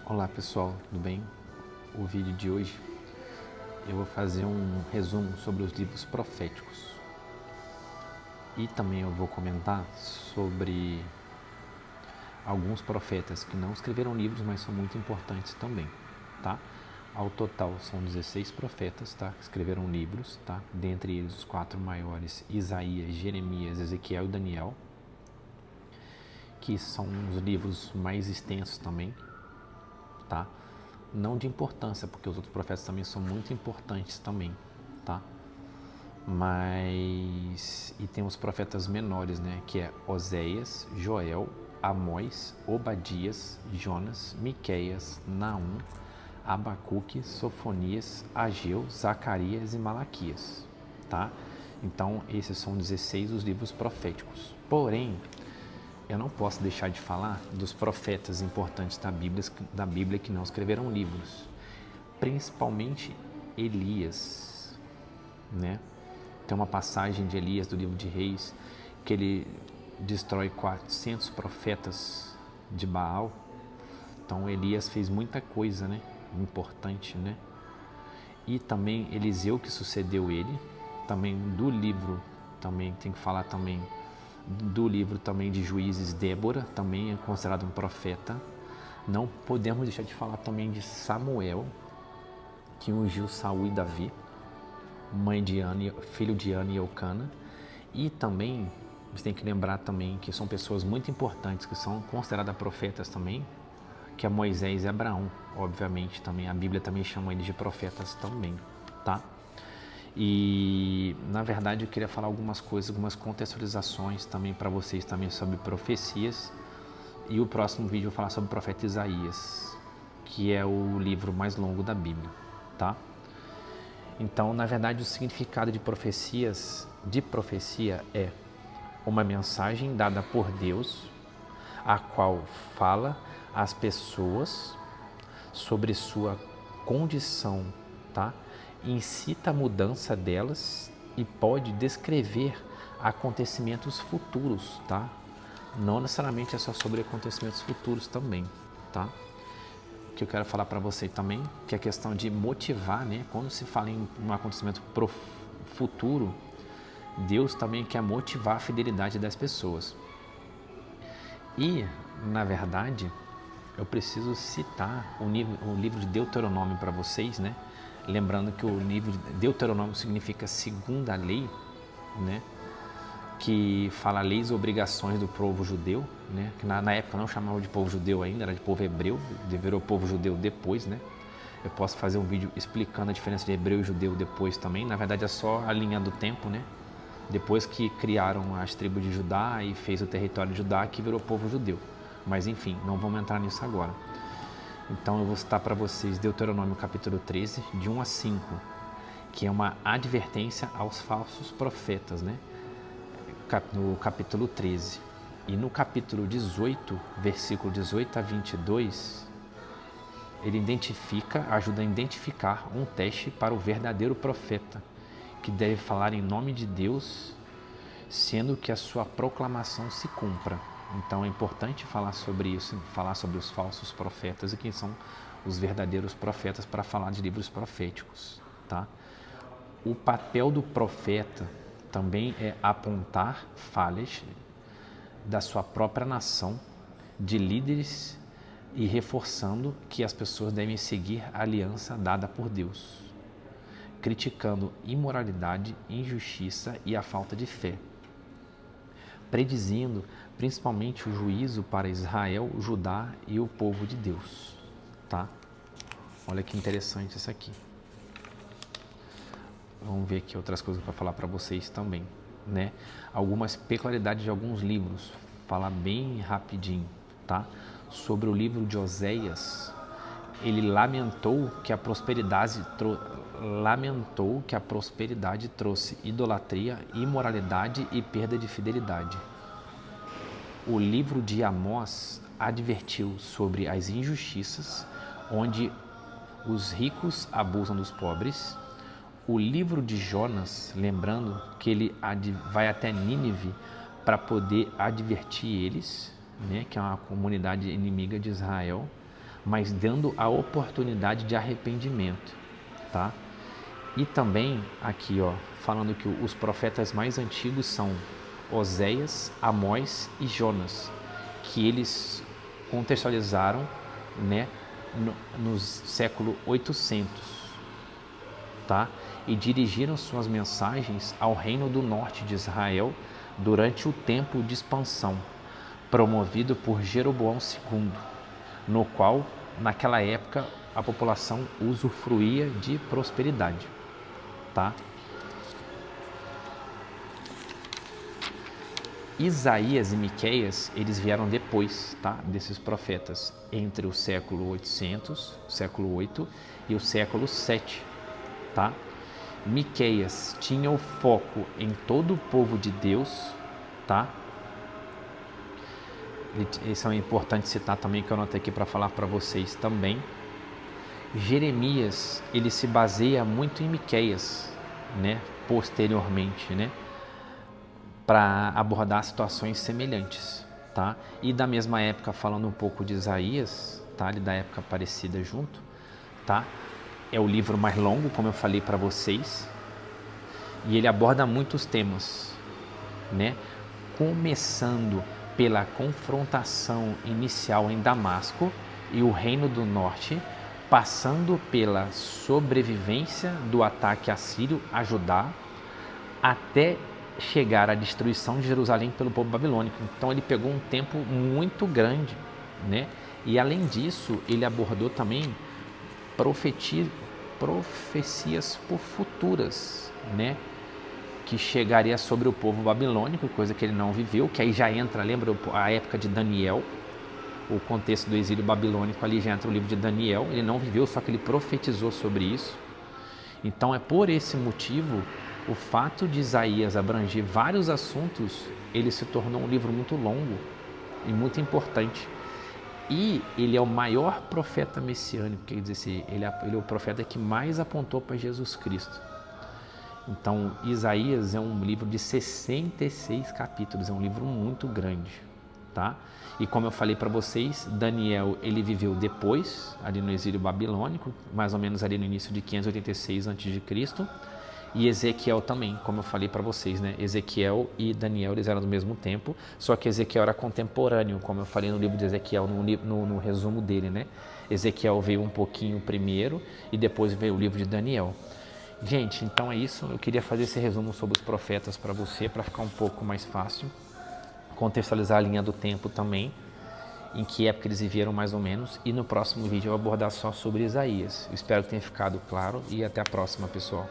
Olá pessoal, tudo bem? O vídeo de hoje eu vou fazer um resumo sobre os livros proféticos e também eu vou comentar sobre alguns profetas que não escreveram livros, mas são muito importantes também, tá? Ao total são 16 profetas, tá? Que escreveram livros, tá? Dentre eles os 4 maiores, Isaías, Jeremias, Ezequiel e Daniel, que são os livros mais extensos também, tá? Não de importância, porque os outros profetas também são muito importantes também, tá? Mas e tem os profetas menores, né, que é Oséias, Joel, Amós, Obadias, Jonas, Miqueias, Naum, Abacuque, Sofonias, Ageu, Zacarias e Malaquias, tá? Então esses são 16 os livros proféticos. Porém, eu não posso deixar de falar dos profetas importantes da Bíblia que não escreveram livros, principalmente Elias, né? Tem uma passagem de Elias do livro de Reis que ele destrói 400 profetas de Baal. Então Elias fez muita coisa, né? Importante, né? E também Eliseu que sucedeu ele, também do livro, também tem que falar também do livro também de Juízes, Débora, também é considerado um profeta. Não podemos deixar de falar também de Samuel, que ungiu Saul e Davi, filho de Ana e Eucana. E também, você tem que lembrar também que são pessoas muito importantes, que são consideradas profetas também, que é Moisés e Abraão, obviamente também. A Bíblia também chama eles de profetas também, tá? E na verdade eu queria falar algumas coisas, algumas contextualizações também para vocês também sobre profecias. E o próximo vídeo eu vou falar sobre o profeta Isaías, que é o livro mais longo da Bíblia, tá? Então, na verdade, o significado de profecia é uma mensagem dada por Deus, a qual fala às pessoas sobre sua condição, tá? Incita a mudança delas e pode descrever acontecimentos futuros, tá? Não necessariamente é só sobre acontecimentos futuros também, tá? O que eu quero falar para você também, que é a questão de motivar, né? Quando se fala em um acontecimento futuro, Deus também quer motivar a fidelidade das pessoas. E, na verdade, eu preciso citar o livro de Deuteronômio para vocês, né? Lembrando que o livro de Deuteronômio significa segunda lei, né? Que fala leis e obrigações do povo judeu, né? Que na época não chamava de povo judeu ainda, era de povo hebreu, virou povo judeu depois, né? Eu posso fazer um vídeo explicando a diferença de hebreu e judeu depois também. Na verdade é só a linha do tempo, né? Depois que criaram as tribos de Judá e fez o território de Judá, que virou povo judeu. Mas enfim, não vamos entrar nisso agora. Então eu vou citar para vocês Deuteronômio capítulo 13, de 1 a 5, que é uma advertência aos falsos profetas, né? No capítulo 13. E no capítulo 18, versículo 18 a 22, ele ajuda a identificar um teste para o verdadeiro profeta, que deve falar em nome de Deus, sendo que a sua proclamação se cumpra. Então é importante falar sobre isso, falar sobre os falsos profetas e quem são os verdadeiros profetas para falar de livros proféticos, tá? O papel do profeta também é apontar falhas da sua própria nação, de líderes, e reforçando que as pessoas devem seguir a aliança dada por Deus, criticando imoralidade, injustiça e a falta de fé, predizendo principalmente o juízo para Israel, Judá e o povo de Deus, tá? Olha que interessante isso aqui. Vamos ver aqui outras coisas para falar para vocês também, né? Algumas peculiaridades de alguns livros, falar bem rapidinho, tá? Sobre o livro de Oséias, ele lamentou que a prosperidade trouxe idolatria, imoralidade e perda de fidelidade. O livro de Amós advertiu sobre as injustiças, onde os ricos abusam dos pobres. O livro de Jonas, lembrando que ele vai até Nínive para poder advertir eles, né, que é uma comunidade inimiga de Israel, mas dando a oportunidade de arrependimento, tá? E também aqui, ó, falando que os profetas mais antigos são Oséias, Amós e Jonas, que eles contextualizaram, né, no século 800, tá? E dirigiram suas mensagens ao reino do norte de Israel durante o tempo de expansão, promovido por Jeroboão II, no qual, naquela época, a população usufruía de prosperidade, tá? Isaías e Miqueias, eles vieram depois, tá, desses profetas, entre o século 800, século 8 e o século 7, tá? Miqueias tinha o foco em todo o povo de Deus, tá? Isso é importante citar também, que eu anotei aqui para falar para vocês também. Jeremias, ele se baseia muito em Miqueias, né, posteriormente, né, para abordar situações semelhantes, tá? E da mesma época, falando um pouco de Isaías, tá, da época parecida junto, tá? É o livro mais longo, como eu falei para vocês, e ele aborda muitos temas, né? Começando pela confrontação inicial em Damasco e o Reino do Norte, passando pela sobrevivência do ataque assírio a Judá, até chegar à destruição de Jerusalém pelo povo babilônico. Então ele pegou um tempo muito grande, né? E além disso, ele abordou também profecias futuras, né, que chegaria sobre o povo babilônico, coisa que ele não viveu, que aí já entra, lembra a época de Daniel, o contexto do exílio babilônico, ali já entra o livro de Daniel, ele não viveu, só que ele profetizou sobre isso. Então é por esse motivo, o fato de Isaías abranger vários assuntos, ele se tornou um livro muito longo e muito importante. E ele é o maior profeta messiânico, quer dizer assim, ele é o profeta que mais apontou para Jesus Cristo. Então, Isaías é um livro de 66 capítulos, é um livro muito grande, tá? E como eu falei para vocês, Daniel, ele viveu depois, ali no exílio babilônico, mais ou menos ali no início de 586 a.C., e Ezequiel também, como eu falei para vocês, né? Ezequiel e Daniel, eles eram do mesmo tempo, só que Ezequiel era contemporâneo, como eu falei no livro de Ezequiel, no resumo dele, né? Ezequiel veio um pouquinho primeiro e depois veio o livro de Daniel. Gente, então é isso, eu queria fazer esse resumo sobre os profetas para você, para ficar um pouco mais fácil, contextualizar a linha do tempo também, em que época eles viveram mais ou menos, e no próximo vídeo eu vou abordar só sobre Isaías. Eu espero que tenha ficado claro e até a próxima, pessoal.